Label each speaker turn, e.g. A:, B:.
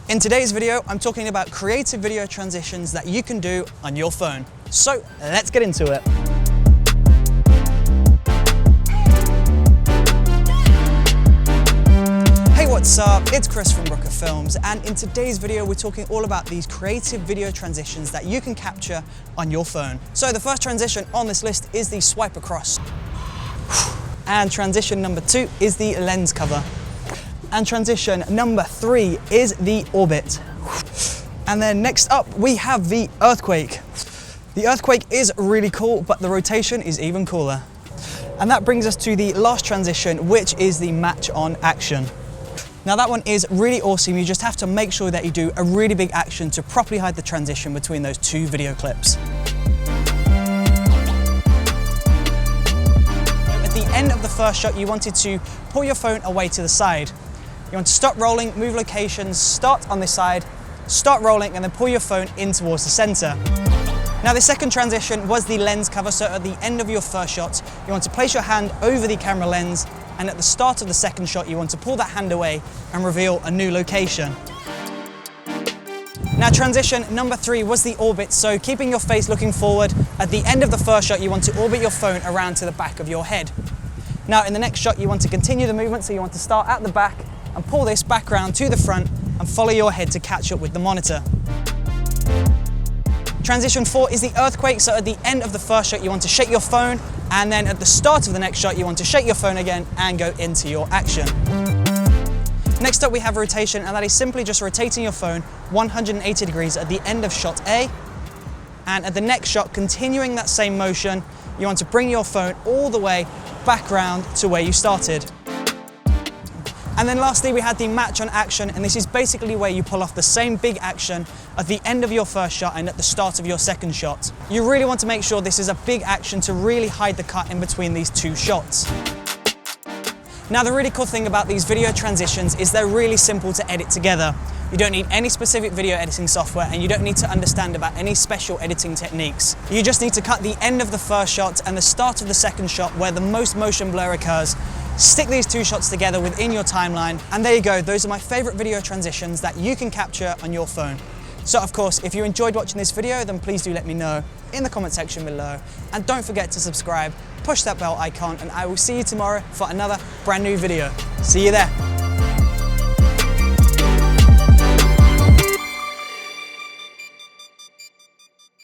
A: In today's video, I'm talking about creative video transitions that you can do on your phone. So let's get into it. Hey, what's up? It's Chris from Brooker Films, and in today's video, we're talking all about these creative video transitions that you can capture on your phone. So the first transition on this list is the swipe across. And transition number 2 is the lens cover. And transition number 3 is the orbit. And then next up, we have the earthquake. The earthquake is really cool, but the rotation is even cooler. And that brings us to the last transition, which is the match on action. Now that one is really awesome. You just have to make sure that you do a really big action to properly hide the transition between those two video clips. At the end of the first shot, you wanted to pull your phone away to the side. You want to stop rolling, move locations, start on this side, start rolling, and then pull your phone in towards the center. Now the second transition was the lens cover, so at the end of your first shot, you want to place your hand over the camera lens, and at the start of the second shot, you want to pull that hand away and reveal a new location. Now transition number 3 was the orbit, so keeping your face looking forward, at the end of the first shot, you want to orbit your phone around to the back of your head. Now in the next shot, you want to continue the movement, so you want to start at the back and pull this back round to the front and follow your head to catch up with the monitor. Transition 4 is the earthquake, so at the end of the first shot you want to shake your phone, and then at the start of the next shot you want to shake your phone again and go into your action. Next up we have rotation, and that is simply just rotating your phone 180 degrees at the end of shot A, and at the next shot, continuing that same motion, you want to bring your phone all the way back round to where you started. And then lastly, we had the match on action, and this is basically where you pull off the same big action at the end of your first shot and at the start of your second shot. You really want to make sure this is a big action to really hide the cut in between these two shots. Now the really cool thing about these video transitions is they're really simple to edit together. You don't need any specific video editing software, and you don't need to understand about any special editing techniques. You just need to cut the end of the first shot and the start of the second shot where the most motion blur occurs. Stick these two shots together within your timeline, and there you go. Those are my favorite video transitions that you can capture on your phone. So of course, if you enjoyed watching this video, then please do let me know in the comment section below. And don't forget to subscribe, push that bell icon, and I will see you tomorrow for another brand new video. See you there.